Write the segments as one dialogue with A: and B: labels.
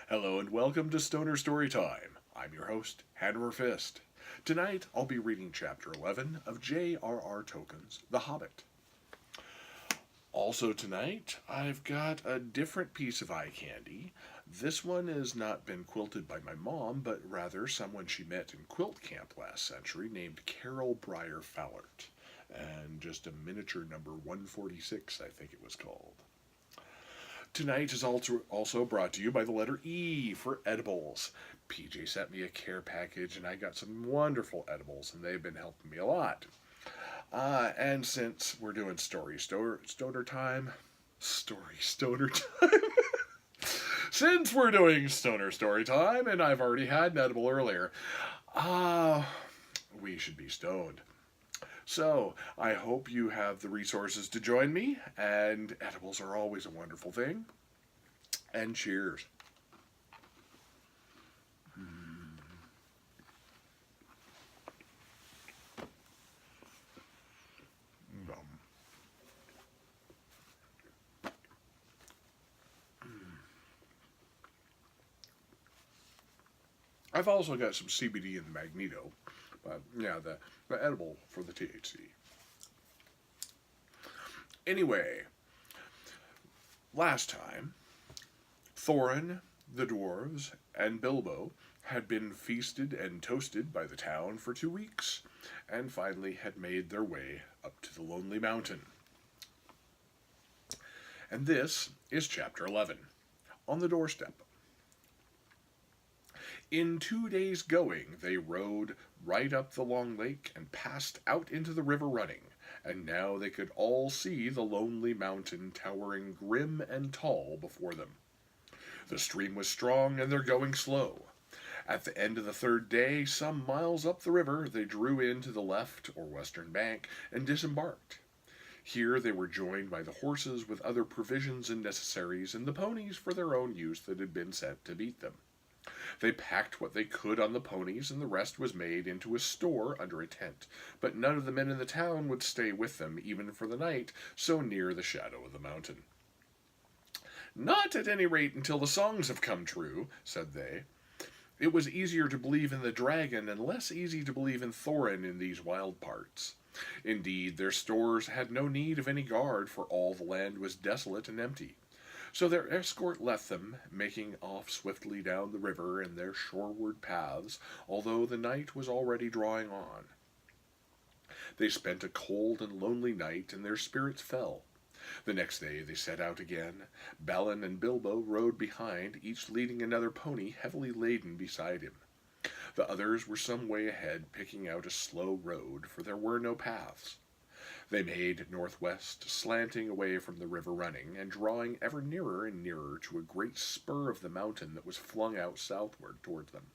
A: Hello and welcome to Stoner Story Time. I'm your host, HanoverrrFist. Tonight I'll be reading Chapter 11 of J.R.R. Tolkien's The Hobbit. Also tonight, I've got a different piece of eye candy. This one has not been quilted by my mom, but rather someone she met in quilt camp last century named Carol Breyer Fallert. And just a miniature number 146, I think it was called. Tonight is also brought to you by the letter E for edibles. PJ sent me a care package and I got some wonderful edibles and they've been helping me a lot. And since we're doing stoner time, since we're doing stoner story time and I've already had an edible earlier, we should be stoned. So, I hope you have the resources to join me, and edibles are always a wonderful thing. And cheers. I've also got some CBD in the Magneto, but yeah, the edible for the THC. Anyway, last time, Thorin, the dwarves, and Bilbo had been feasted and toasted by the town for 2 weeks, and finally had made their way up to the Lonely Mountain. And this is Chapter 11, On the Doorstep. In 2 days' going, they rode right up the long lake and passed out into the river running, and now they could all see the lonely mountain towering grim and tall before them. The stream was strong and they're going slow. At the end of the 3rd day, some miles up the river, they drew in to the left or western bank and disembarked. Here they were joined by the horses with other provisions and necessaries and the ponies for their own use that had been sent to beat them. They packed what they could on the ponies, and the rest was made into a store under a tent, but none of the men in the town would stay with them even for the night, so near the shadow of the mountain. "Not at any rate until the songs have come true," said they. It was easier to believe in the dragon and less easy to believe in Thorin in these wild parts. Indeed, their stores had no need of any guard, for all the land was desolate and empty. So their escort left them, making off swiftly down the river in their shoreward paths, although the night was already drawing on. They spent a cold and lonely night, and their spirits fell. The next day they set out again. Balin and Bilbo rode behind, each leading another pony heavily laden beside him. The others were some way ahead, picking out a slow road, for there were no paths. They made northwest, slanting away from the river running, and drawing ever nearer and nearer to a great spur of the mountain that was flung out southward toward them.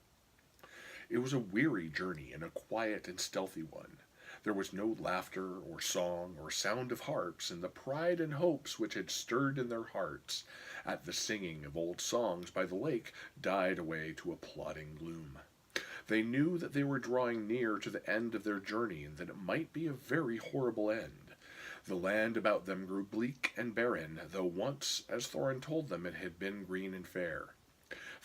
A: It was a weary journey and a quiet and stealthy one. There was no laughter or song or sound of harps, and the pride and hopes which had stirred in their hearts at the singing of old songs by the lake died away to a plodding gloom. They knew that they were drawing near to the end of their journey, and that it might be a very horrible end. The land about them grew bleak and barren, though once, as Thorin told them, it had been green and fair.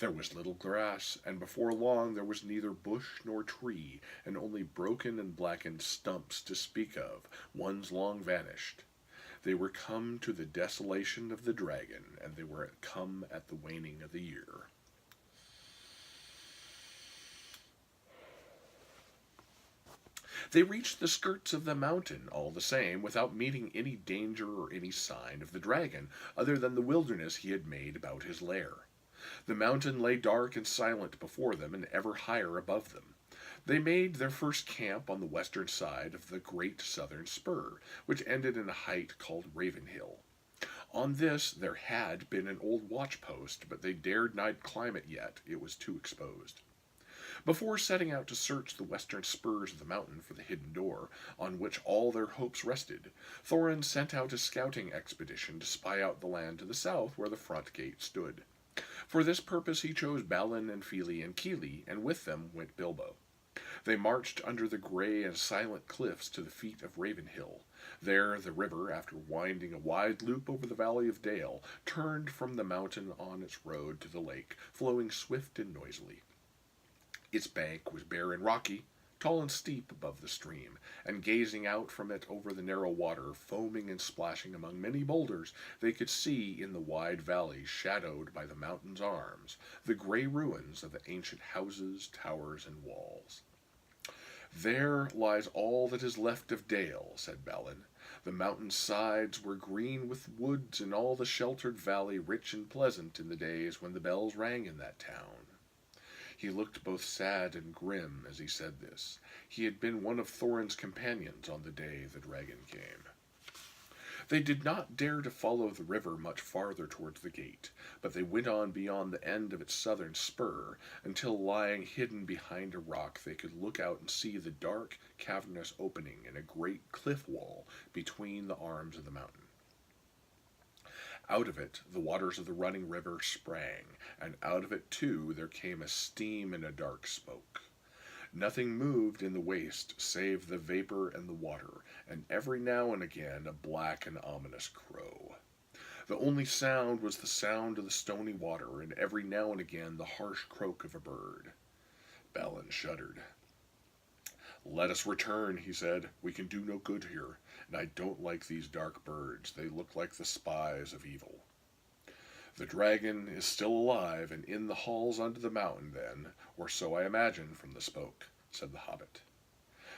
A: There was little grass, and before long there was neither bush nor tree, and only broken and blackened stumps to speak of, ones long vanished. They were come to the desolation of the dragon, and they were come at the waning of the year. They reached the skirts of the mountain, all the same, without meeting any danger or any sign of the dragon, other than the wilderness he had made about his lair. The mountain lay dark and silent before them, and ever higher above them. They made their first camp on the western side of the great southern spur, which ended in a height called Ravenhill. On this there had been an old watch-post, but they dared not climb it yet, it was too exposed. Before setting out to search the western spurs of the mountain for the hidden door, on which all their hopes rested, Thorin sent out a scouting expedition to spy out the land to the south where the front gate stood. For this purpose he chose Balin and Fili and Kili, and with them went Bilbo. They marched under the gray and silent cliffs to the feet of Ravenhill. There the river, after winding a wide loop over the valley of Dale, turned from the mountain on its road to the lake, flowing swift and noisily. Its bank was bare and rocky, tall and steep above the stream, and gazing out from it over the narrow water, foaming and splashing among many boulders, they could see in the wide valley, shadowed by the mountain's arms, the gray ruins of the ancient houses, towers, and walls. "There lies all that is left of Dale," said Balin. "The mountain sides were green with woods, and all the sheltered valley rich and pleasant in the days when the bells rang in that town." He looked both sad and grim as he said this. He had been one of Thorin's companions on the day the dragon came. They did not dare to follow the river much farther towards the gate, but they went on beyond the end of its southern spur, until lying hidden behind a rock they could look out and see the dark, cavernous opening in a great cliff wall between the arms of the mountain. Out of it the waters of the running river sprang, and out of it too there came a steam and a dark smoke. Nothing moved in the waste save the vapor and the water, and every now and again a black and ominous crow. The only sound was the sound of the stony water, and every now and again the harsh croak of a bird. Balin shuddered. "Let us return," he said. "We can do no good here, and I don't like these dark birds. They look like the spies of evil." "The dragon is still alive and in the halls under the mountain, then, or so I imagine from the smoke," said the hobbit.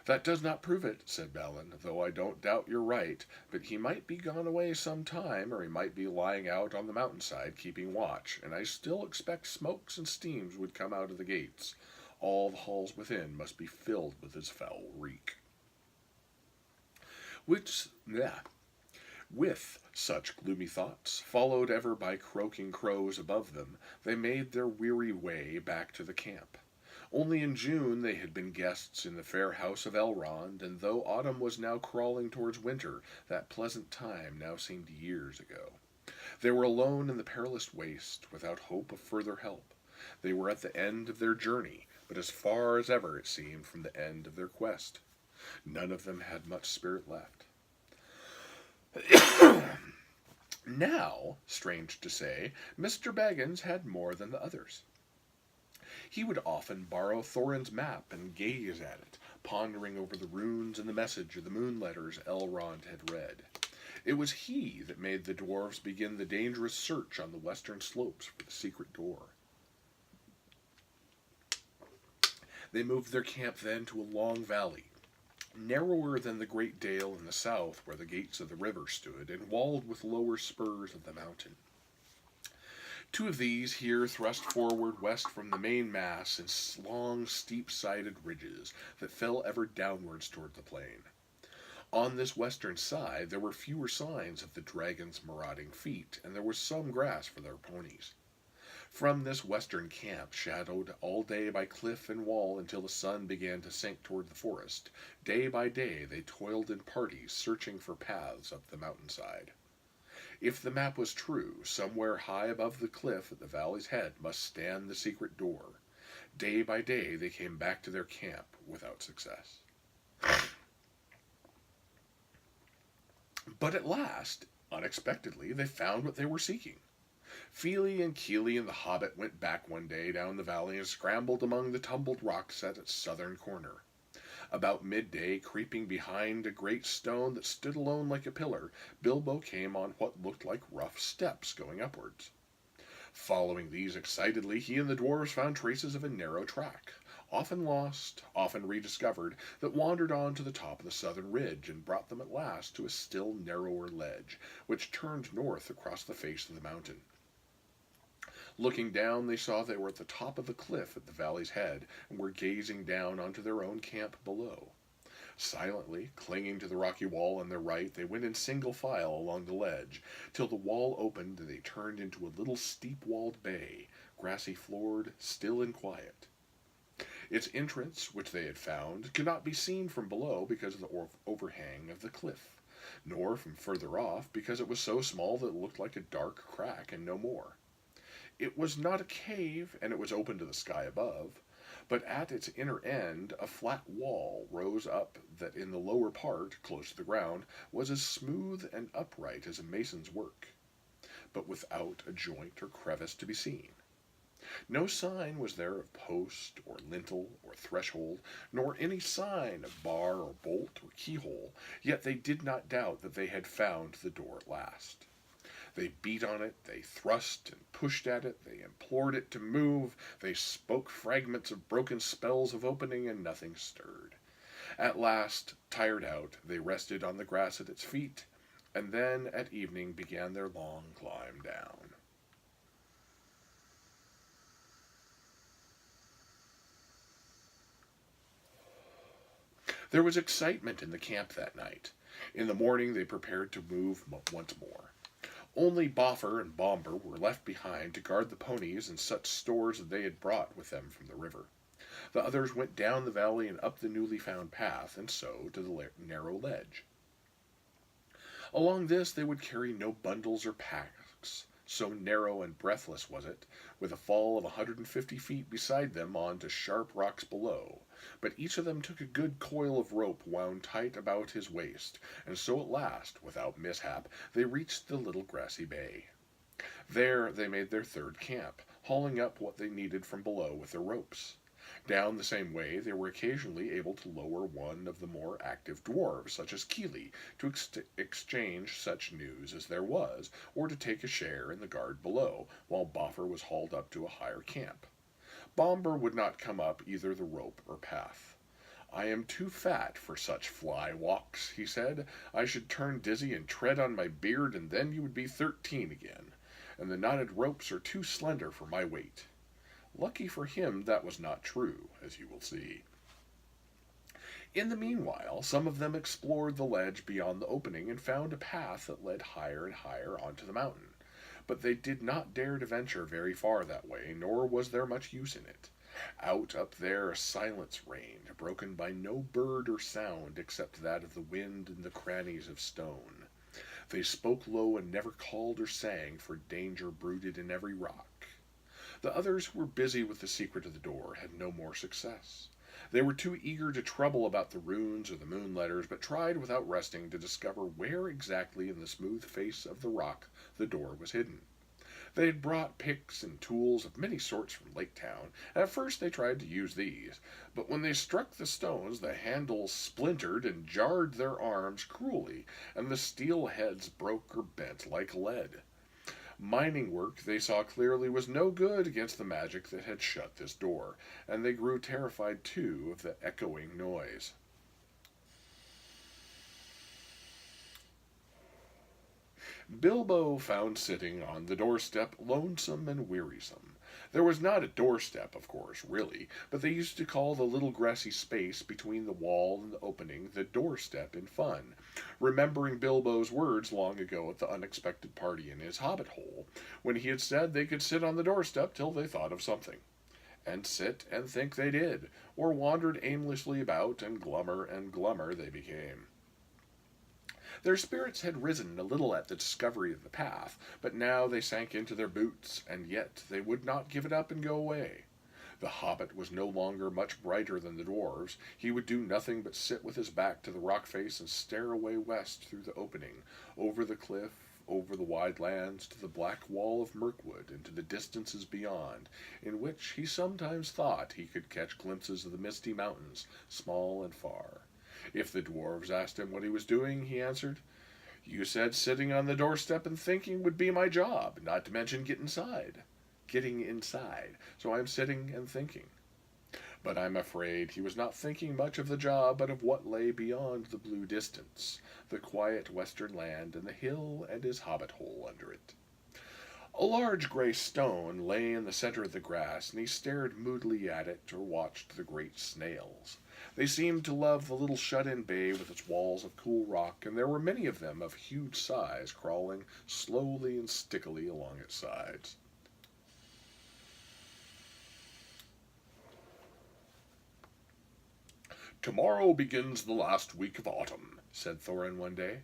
A: "That does not prove it," said Balin, "though I don't doubt you're right, but he might be gone away some time, or he might be lying out on the mountainside keeping watch, and I still expect smokes and steams would come out of the gates. All the halls within must be filled with his foul reek." With such gloomy thoughts, followed ever by croaking crows above them, they made their weary way back to the camp. Only in June they had been guests in the fair house of Elrond, and though autumn was now crawling towards winter, that pleasant time now seemed years ago. They were alone in the perilous waste, without hope of further help. They were at the end of their journey, but as far as ever, it seemed, from the end of their quest. None of them had much spirit left. Now, strange to say, Mr. Baggins had more than the others. He would often borrow Thorin's map and gaze at it, pondering over the runes and the message of the moon letters Elrond had read. It was he that made the dwarves begin the dangerous search on the western slopes for the secret door. They moved their camp then to a long valley, narrower than the great dale in the south where the gates of the river stood, and walled with lower spurs of the mountain. Two of these here thrust forward west from the main mass in long, steep-sided ridges that fell ever downwards toward the plain. On this western side there were fewer signs of the dragon's marauding feet, and there was some grass for their ponies. From this western camp, shadowed all day by cliff and wall until the sun began to sink toward the forest, day by day they toiled in parties, searching for paths up the mountainside. If the map was true, somewhere high above the cliff at the valley's head must stand the secret door. Day by day they came back to their camp without success. But at last, unexpectedly, they found what they were seeking. Feely and Keely and the Hobbit went back one day down the valley and scrambled among the tumbled rocks at its southern corner. About midday, creeping behind a great stone that stood alone like a pillar, Bilbo came on what looked like rough steps going upwards. Following these excitedly, he and the dwarves found traces of a narrow track, often lost, often rediscovered, that wandered on to the top of the southern ridge and brought them at last to a still narrower ledge, which turned north across the face of the mountain. Looking down, they saw they were at the top of the cliff at the valley's head, and were gazing down onto their own camp below. Silently, clinging to the rocky wall on their right, they went in single file along the ledge, till the wall opened and they turned into a little steep-walled bay, grassy-floored, still and quiet. Its entrance, which they had found, could not be seen from below because of the overhang of the cliff, nor from further off because it was so small that it looked like a dark crack and no more. It was not a cave, and it was open to the sky above, but at its inner end a flat wall rose up that in the lower part, close to the ground, was as smooth and upright as a mason's work, but without a joint or crevice to be seen. No sign was there of post or lintel or threshold, nor any sign of bar or bolt or keyhole, yet they did not doubt that they had found the door at last. They beat on it, they thrust and pushed at it, they implored it to move, they spoke fragments of broken spells of opening, and nothing stirred. At last, tired out, they rested on the grass at its feet, and then at evening began their long climb down. There was excitement in the camp that night. In the morning they prepared to move once more. Only Boffer and Bomber were left behind to guard the ponies and such stores that they had brought with them from the river. The others went down the valley and up the newly found path, and so to the narrow ledge. Along this they would carry no bundles or packs, so narrow and breathless was it, with a fall of 150 feet beside them on to sharp rocks below. But each of them took a good coil of rope wound tight about his waist, and so at last, without mishap, they reached the little grassy bay. There they made their third camp, hauling up what they needed from below with their ropes. Down the same way they were occasionally able to lower one of the more active dwarves, such as Keeley, to exchange such news as there was, or to take a share in the guard below, while Boffer was hauled up to a higher camp. Bomber would not come up either the rope or path. "I am too fat for such fly walks," he said. "I should turn dizzy and tread on my beard, and then you would be 13 again. And the knotted ropes are too slender for my weight." Lucky for him that was not true, as you will see. In the meanwhile, some of them explored the ledge beyond the opening and found a path that led higher and higher onto the mountain. But they did not dare to venture very far that way, nor was there much use in it. Out up there a silence reigned, broken by no bird or sound except that of the wind in the crannies of stone. They spoke low and never called or sang, for danger brooded in every rock. The others who were busy with the secret of the door had no more success. They were too eager to trouble about the runes or the moon letters, but tried without resting to discover where exactly in the smooth face of the rock the door was hidden. They had brought picks and tools of many sorts from Lake Town, and at first they tried to use these, but when they struck the stones the handles splintered and jarred their arms cruelly, and the steel heads broke or bent like lead. Mining work, they saw clearly, was no good against the magic that had shut this door, and they grew terrified too of the echoing noise. Bilbo found sitting on the doorstep lonesome and wearisome. There was not a doorstep, of course, really, but they used to call the little grassy space between the wall and the opening the doorstep in fun, remembering Bilbo's words long ago at the unexpected party in his Hobbit hole, when he had said they could sit on the doorstep till they thought of something. And sit and think they did, or wandered aimlessly about, and glummer they became. Their spirits had risen a little at the discovery of the path, but now they sank into their boots, and yet they would not give it up and go away. The Hobbit was no longer much brighter than the dwarves. He would do nothing but sit with his back to the rock face and stare away west through the opening, over the cliff, over the wide lands, to the black wall of Mirkwood, and to the distances beyond, in which he sometimes thought he could catch glimpses of the misty mountains, small and far. If the dwarves asked him what he was doing, he answered, "You said sitting on the doorstep and thinking would be my job, not to mention getting inside, so I'm sitting and thinking." But I'm afraid he was not thinking much of the job, but of what lay beyond the blue distance, the quiet western land, and the hill and his hobbit hole under it. A large gray stone lay in the center of the grass, and he stared moodily at it or watched the great snails. They seemed to love the little shut-in bay with its walls of cool rock, and there were many of them of huge size crawling slowly and stickily along its sides. "Tomorrow begins the last week of autumn," said Thorin one day.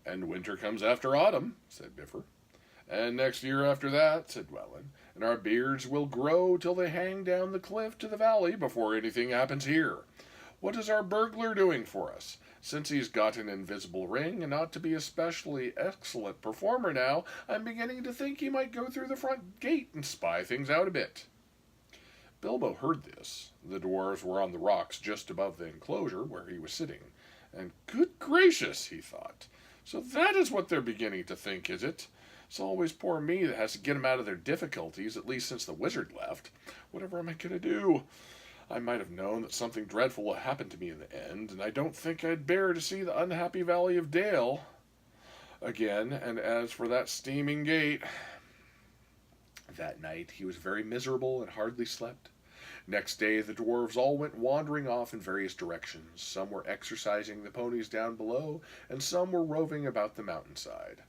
A: "And winter comes after autumn," said Bifur. "And next year after that," said Dwellin, "and our beards will grow till they hang down the cliff to the valley before anything happens here. What is our burglar doing for us? Since he's got an invisible ring and ought to be a specially excellent performer now, I'm beginning to think he might go through the front gate and spy things out a bit." Bilbo heard this. The dwarves were on the rocks just above the enclosure where he was sitting. And good gracious, he thought. So that is what they're beginning to think, is it? It's always poor me that has to get them out of their difficulties, at least since the wizard left. Whatever am I going to do? I might have known that something dreadful would happen to me in the end, and I don't think I'd bear to see the unhappy Valley of Dale again. And as for that steaming gate... That night he was very miserable and hardly slept. Next day the dwarves all went wandering off in various directions. Some were exercising the ponies down below, and some were roving about the mountainside.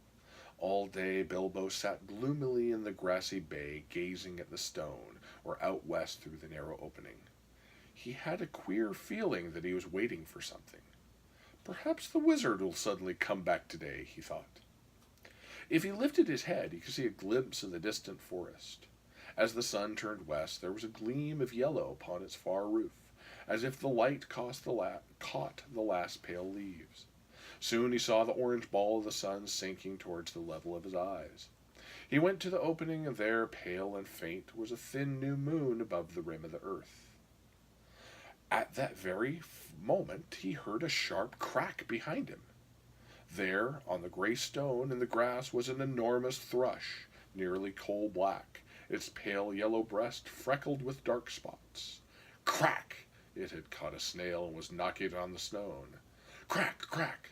A: All day Bilbo sat gloomily in the grassy bay, gazing at the stone, or out west through the narrow opening. He had a queer feeling that he was waiting for something. Perhaps the wizard will suddenly come back today, he thought. If he lifted his head, he could see a glimpse of the distant forest. As the sun turned west, there was a gleam of yellow upon its far roof, as if the light caught the last pale leaves. Soon he saw the orange ball of the sun sinking towards the level of his eyes. He went to the opening, and there, pale and faint, was a thin new moon above the rim of the earth. At that very moment he heard a sharp crack behind him. There, on the gray stone in the grass, was an enormous thrush, nearly coal-black, its pale yellow breast freckled with dark spots. Crack! It had caught a snail and was knocking it on the stone. Crack! Crack!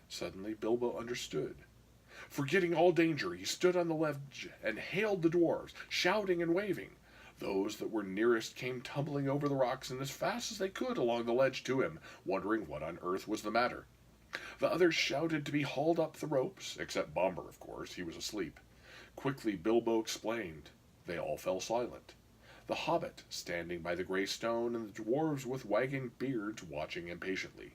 A: Suddenly Bilbo understood. Forgetting all danger, he stood on the ledge and hailed the dwarves, shouting and waving. Those that were nearest came tumbling over the rocks and as fast as they could along the ledge to him, wondering what on earth was the matter. The others shouted to be hauled up the ropes, except Bomber, of course. He was asleep. Quickly Bilbo explained. They all fell silent. The Hobbit standing by the grey stone, and the dwarves with wagging beards watching impatiently.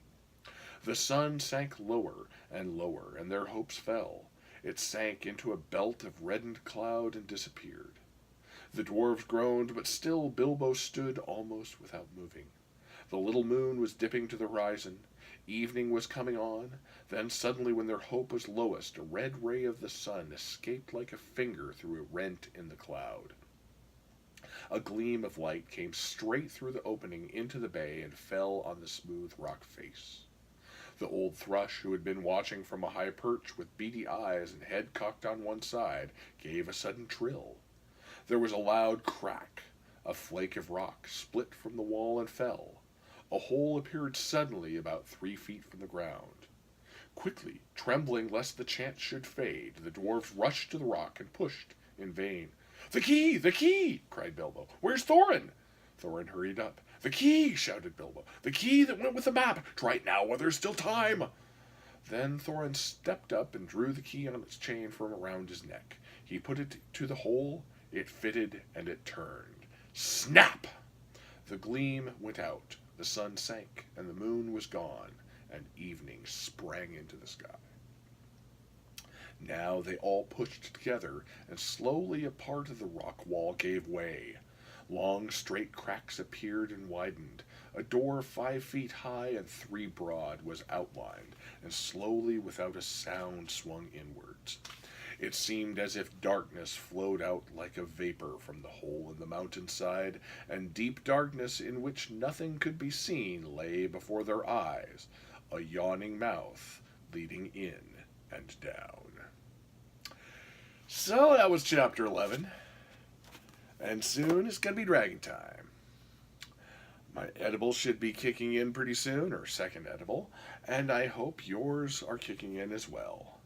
A: The sun sank lower, and their hopes fell. It sank into a belt of reddened cloud and disappeared. The dwarves groaned, but still Bilbo stood almost without moving. The little moon was dipping to the horizon. Evening was coming on. Then suddenly, when their hope was lowest, a red ray of the sun escaped like a finger through a rent in the cloud. A gleam of light came straight through the opening into the bay and fell on the smooth rock face. The old thrush, who had been watching from a high perch with beady eyes and head cocked on one side, gave a sudden trill. There was a loud crack. A flake of rock split from the wall and fell. A hole appeared suddenly about 3 feet from the ground. Quickly, trembling lest the chance should fade, the dwarves rushed to the rock and pushed in vain. "The key! The key!" cried Bilbo. "Where's Thorin?" Thorin hurried up. "The key!" shouted Bilbo. "The key that went with the map! Try it now while there's still time!" Then Thorin stepped up and drew the key on its chain from around his neck. He put it to the hole, it fitted, and it turned. Snap! The gleam went out. The sun sank, and the moon was gone, and evening sprang into the sky. Now they all pushed together, and slowly a part of the rock wall gave way. Long, straight cracks appeared and widened. A door 5 feet high and 3 broad was outlined, and slowly, without a sound, swung inwards. It seemed as if darkness flowed out like a vapor from the hole in the mountainside, and deep darkness in which nothing could be seen lay before their eyes, a yawning mouth leading in and down. So that was chapter 11, and soon it's going to be dragon time. My edible should be kicking in pretty soon, or second edible, and I hope yours are kicking in as well.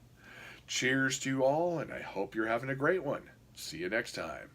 A: Cheers to you all, and I hope you're having a great one. See you next time.